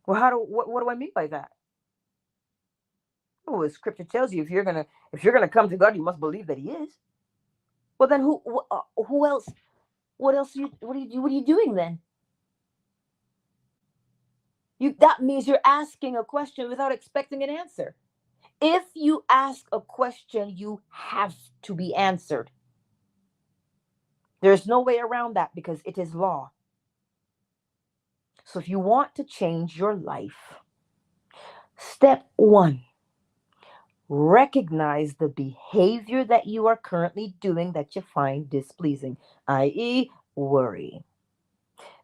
Well, what do I mean by that? Well, Scripture tells you if you're gonna come to God, you must believe that He is. Well, then who else? What else? What are you doing then? That means you're asking a question without expecting an answer. If you ask a question, you have to be answered. There's no way around that because it is law. So if you want to change your life, step 1, recognize the behavior that you are currently doing that you find displeasing, i.e., worry.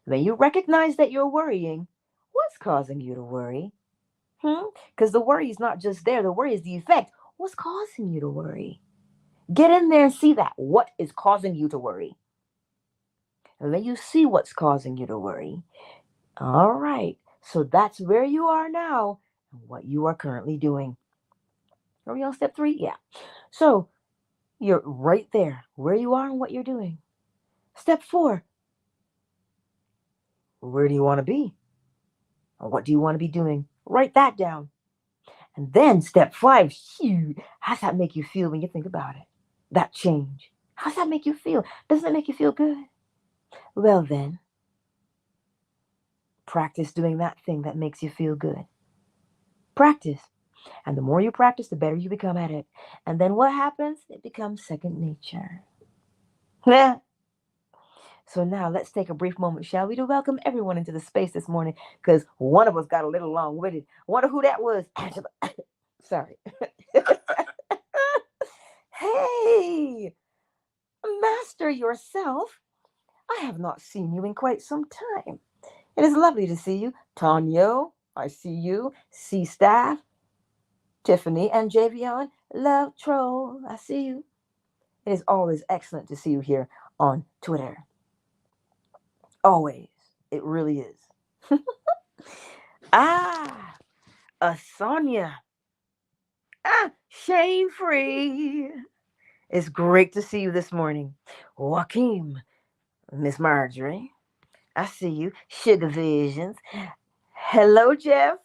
When you recognize that you're worrying, what's causing you to worry? Because the worry is not just there. The worry is the effect. What's causing you to worry? Get in there and see that. What is causing you to worry? And then you see what's causing you to worry. All right. So that's where you are now and what you are currently doing. Are we on step 3? Yeah. So you're right there where you are and what you're doing. Step 4. Where do you want to be? Or what do you want to be doing? Write that down. And then step 5, how's that make you feel when you think about it? That change. How's that make you feel? Doesn't it make you feel good? Well then, practice doing that thing that makes you feel good. Practice. And the more you practice, the better you become at it. And then what happens? It becomes second nature. So now let's take a brief moment, shall we, to welcome everyone into the space this morning, because one of us got a little long-winded. Wonder who that was? Angela. Sorry. Hey, master yourself. I have not seen you in quite some time. It is lovely to see you. Tonyo, I see you. C-Staff, Tiffany, and Javion. Love Troll, I see you. It is always excellent to see you here on Twitter. Always. It really is. Asanya. Shame free. It's great to see you this morning. Joaquin, Miss Marjorie. I see you. Sugar Visions. Hello, Jeff.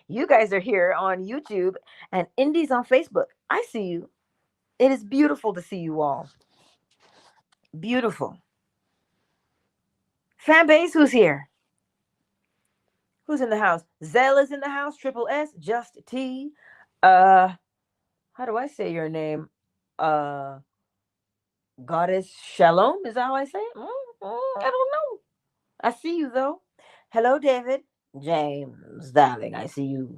You guys are here on YouTube and Indies on Facebook. I see you. It is beautiful to see you all. Beautiful. Fan base, who's here? Who's in the house? Zell is in the house. Triple S, Just T. How do I say your name? Goddess Shalom. Is that how I say it? I don't know. I see you though. Hello, David. James, darling, I see you.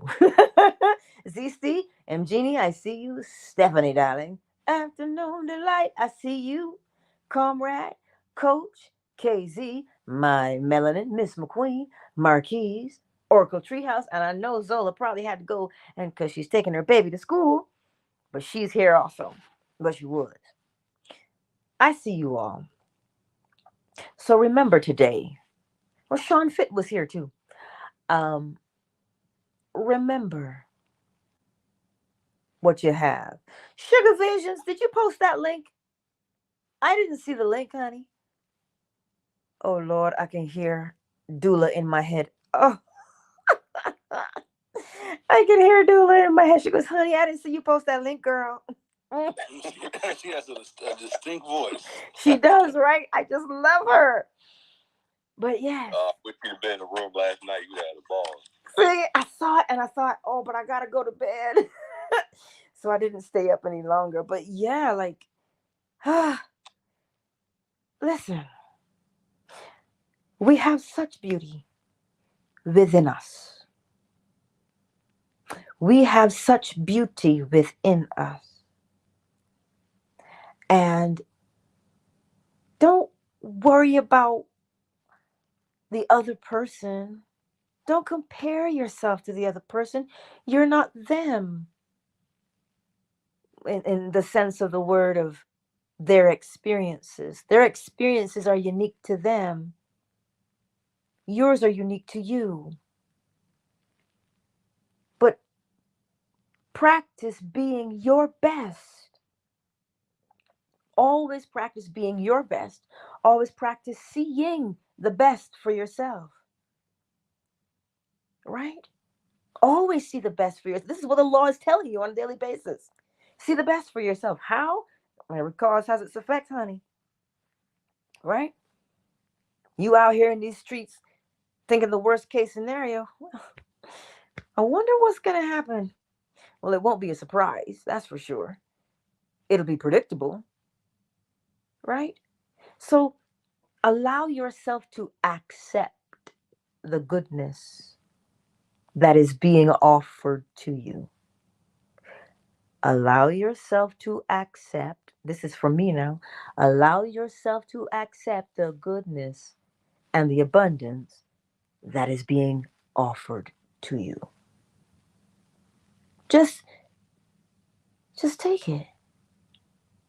ZC, M. Jeannie, I see you. Stephanie, darling. Afternoon Delight, I see you. Comrade, Coach, KZ, my Melanin, Miss McQueen, Marquise, Oracle Treehouse, and I know Zola probably had to go and because she's taking her baby to school, but she's here also. But she was. I see you all. So remember today, well, Sean Fitt was here too. Remember what you have. Sugar Visions, did you post that link? I didn't see the link, honey. Oh, Lord, I can hear Dula in my head. Oh, I can hear Dula in my head. She goes, honey, I didn't see you post that link, girl. She has a distinct voice. She does, right? I just love her. But yes. If you'd been in the room last night, you'd have a ball. See, I saw it and I thought, oh, but I gotta go to bed. So I didn't stay up any longer. But yeah, like, listen, we have such beauty within us. We have such beauty within us. And don't worry about the other person. Don't compare yourself to the other person. You're not them. In the sense of the word of their experiences. Their experiences are unique to them. Yours are unique to you. But practice being your best. Always practice being your best. Always practice seeing the best for yourself. Right? Always see the best for yourself. This is what the law is telling you on a daily basis. See the best for yourself. How? Every cause has its effect, honey. Right? You out here in these streets thinking the worst case scenario. Well, I wonder what's going to happen. Well, it won't be a surprise, that's for sure. It'll be predictable. Right? So allow yourself to accept the goodness that is being offered to you. Allow yourself to accept, this is for me now, allow yourself to accept the goodness and the abundance that is being offered to you. Just take it.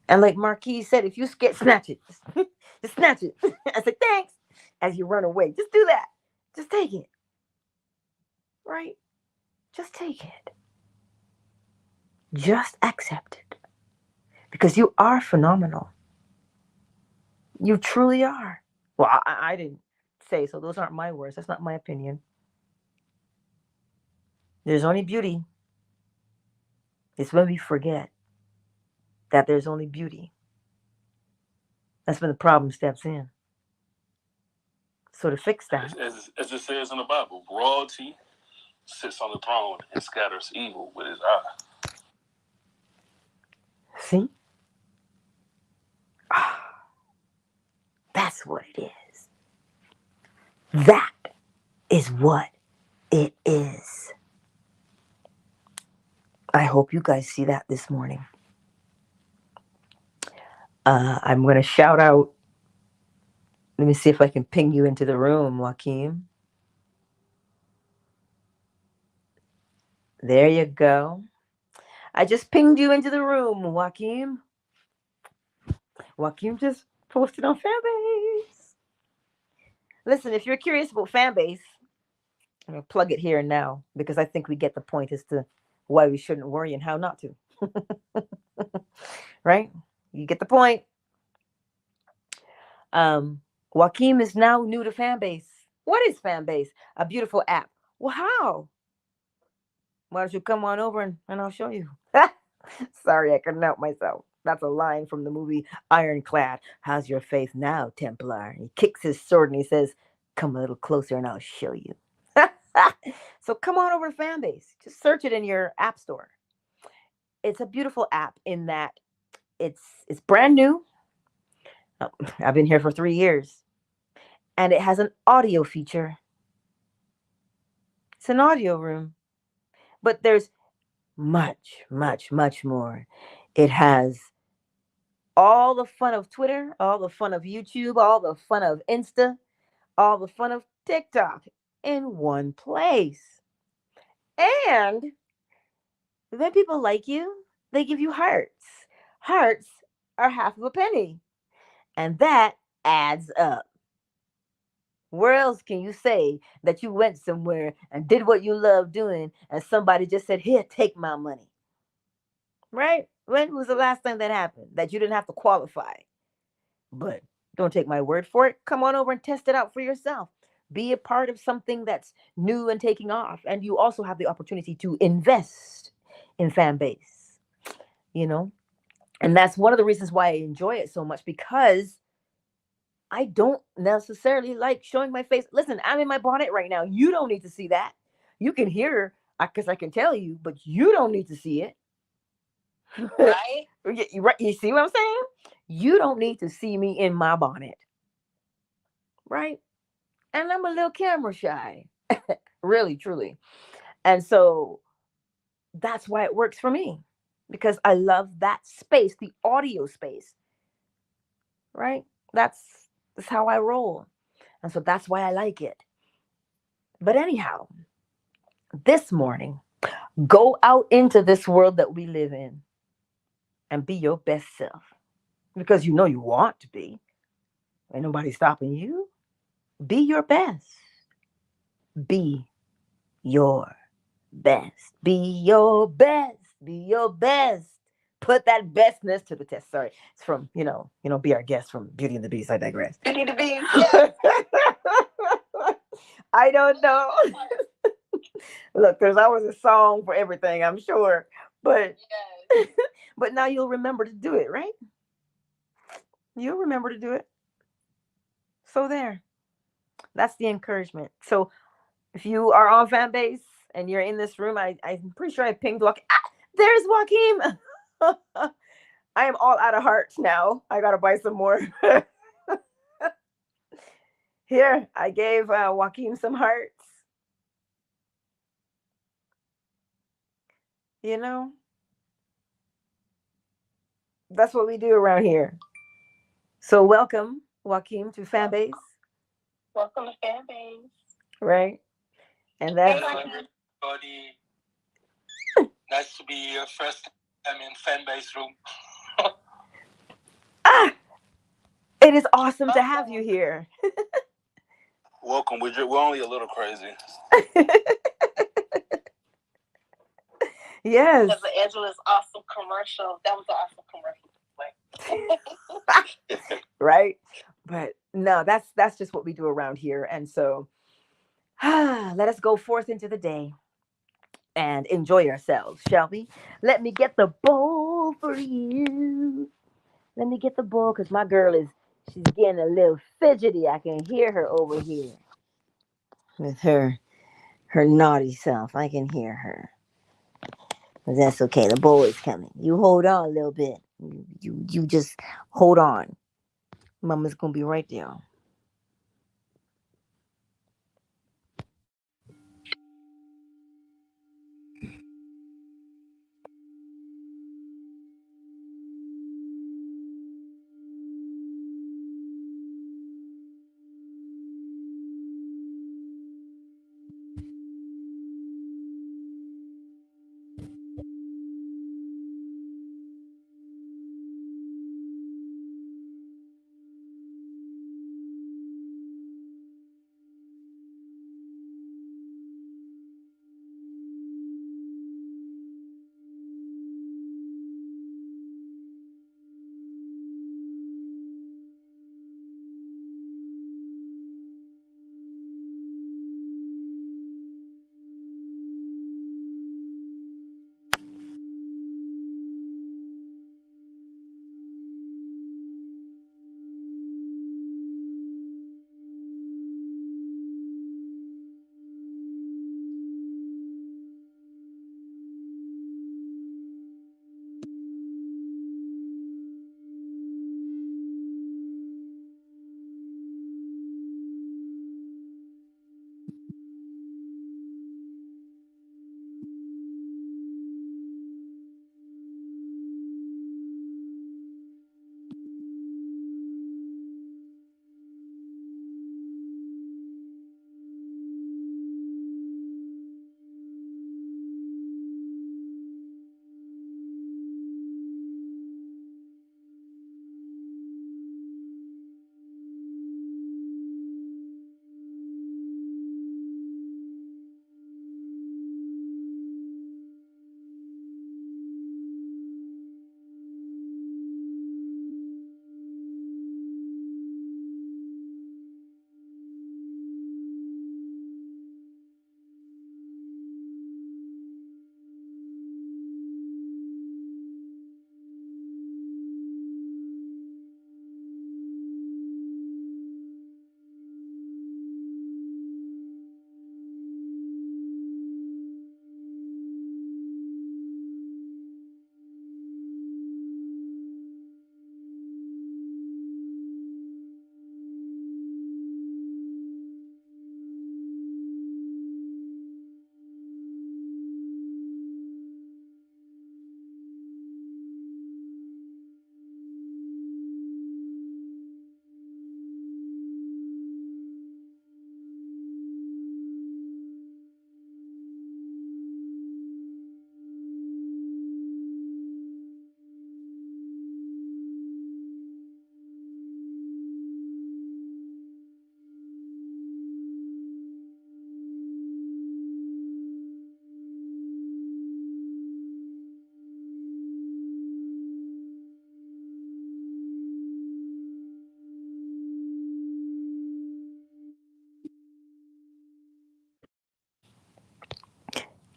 And like Marquis said, if you scared, snatch it. Just snatch it. I said, thanks. As you run away, just do that. Just take it. Right? Just take it. Just accept it. Because you are phenomenal. You truly are. Well, I didn't say so. Those aren't my words. That's not my opinion. There's only beauty. It's when we forget that there's only beauty. That's when the problem steps in. So to fix that, as it says in the Bible, royalty sits on the throne and scatters evil with his eye. see? That's what it is. That is what it is. I hope you guys see that this morning. I'm going to shout out. Let me see if I can ping you into the room, Joaquin. There you go. I just pinged you into the room, Joaquin. Joaquin just posted on Fanbase. Listen, if you're curious about Fanbase, I'm going to plug it here and now because I think we get the point as to why we shouldn't worry and how not to. Right? You get the point. Joaquin is now new to Fanbase. What is Fanbase? A beautiful app. Well, how? Why don't you come on over and I'll show you. Sorry, I couldn't help myself. That's a line from the movie Ironclad. How's your faith now, Templar? He kicks his sword and he says, come a little closer and I'll show you. So come on over to Fanbase. Just search it in your app store. It's a beautiful app in that it's brand new. I've been here for 3 years. And it has an audio feature. It's an audio room. But there's much, much, much more. It has all the fun of Twitter, all the fun of YouTube, all the fun of Insta, all the fun of TikTok in one place. And when people like you, they give you hearts. Hearts are half of a penny. And that adds up. Where else can you say that you went somewhere and did what you love doing and somebody just said, here, take my money? Right? When was the last time that happened? That you didn't have to qualify. But don't take my word for it. Come on over and test it out for yourself. Be a part of something that's new and taking off. And you also have the opportunity to invest in Fanbase. You know? And that's one of the reasons why I enjoy it so much, because I don't necessarily like showing my face. Listen, I'm in my bonnet right now. You don't need to see that. You can hear, because I can tell you, but you don't need to see it. Right? You see what I'm saying? You don't need to see me in my bonnet. Right? And I'm a little camera shy. Really, truly. And so that's why it works for me. Because I love that space, the audio space. Right? That's how I roll. And so that's why I like it. But anyhow, this morning, go out into this world that we live in and be your best self. Because you know you want to be. Ain't nobody stopping you. Be your best. Be your best. Be your best. Be your best. Put that bestness to the test. Sorry. It's from, Be Our Guest from Beauty and the Beast. I digress. Beauty and the Beast. Yeah. I don't know. Look, there's always a song for everything, I'm sure. But yes. But now you'll remember to do it, right? You'll remember to do it. So there. That's the encouragement. So if you are on Fanbase and you're in this room, I'm pretty sure I pinged Joaquin. There's Joaquin. I am all out of hearts now. I gotta buy some more. Here, I gave Joaquin some hearts. You know, that's what we do around here. So welcome, Joaquin, to Fanbase. Welcome to Fanbase. Right? And that's... Hello, everybody. Nice to be here. First time in Fanbase room. It is awesome to have you here. Welcome. We're only a little crazy. Yes. Because Angela's awesome commercial. That was an awesome commercial. Right? But no, that's just what we do around here. And so let us go forth into the day and enjoy ourselves, shall we? Let me get the bowl for you. Let me get the bowl because my girl she's getting a little fidgety. I can hear her over here with her naughty self. I can hear her. But that's okay. The bowl is coming. You hold on a little bit. You just hold on. Mama's gonna be right there.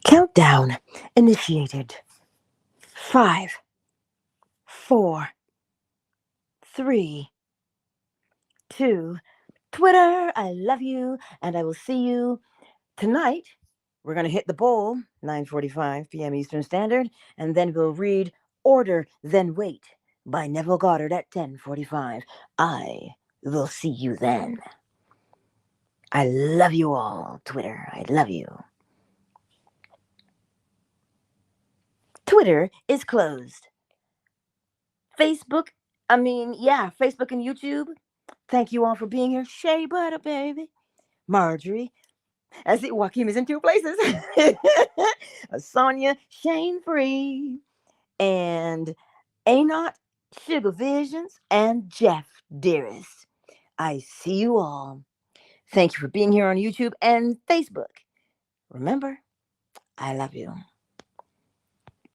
Countdown initiated. 5, 4, 3, 2. Twitter, I love you, and I will see you tonight. We're going to hit the bowl, 9:45 p.m. Eastern Standard, and then we'll read Order, Then Wait by Neville Goddard at 10:45. I will see you then. I love you all, Twitter. I love you. Twitter is closed. Facebook and YouTube. Thank you all for being here. Shea Butter, baby. Marjorie. I see Joaquin is in 2 places. Sonia, Shane Free, and Anot Sugar Visions, and Jeff Dearest. I see you all. Thank you for being here on YouTube and Facebook. Remember, I love you.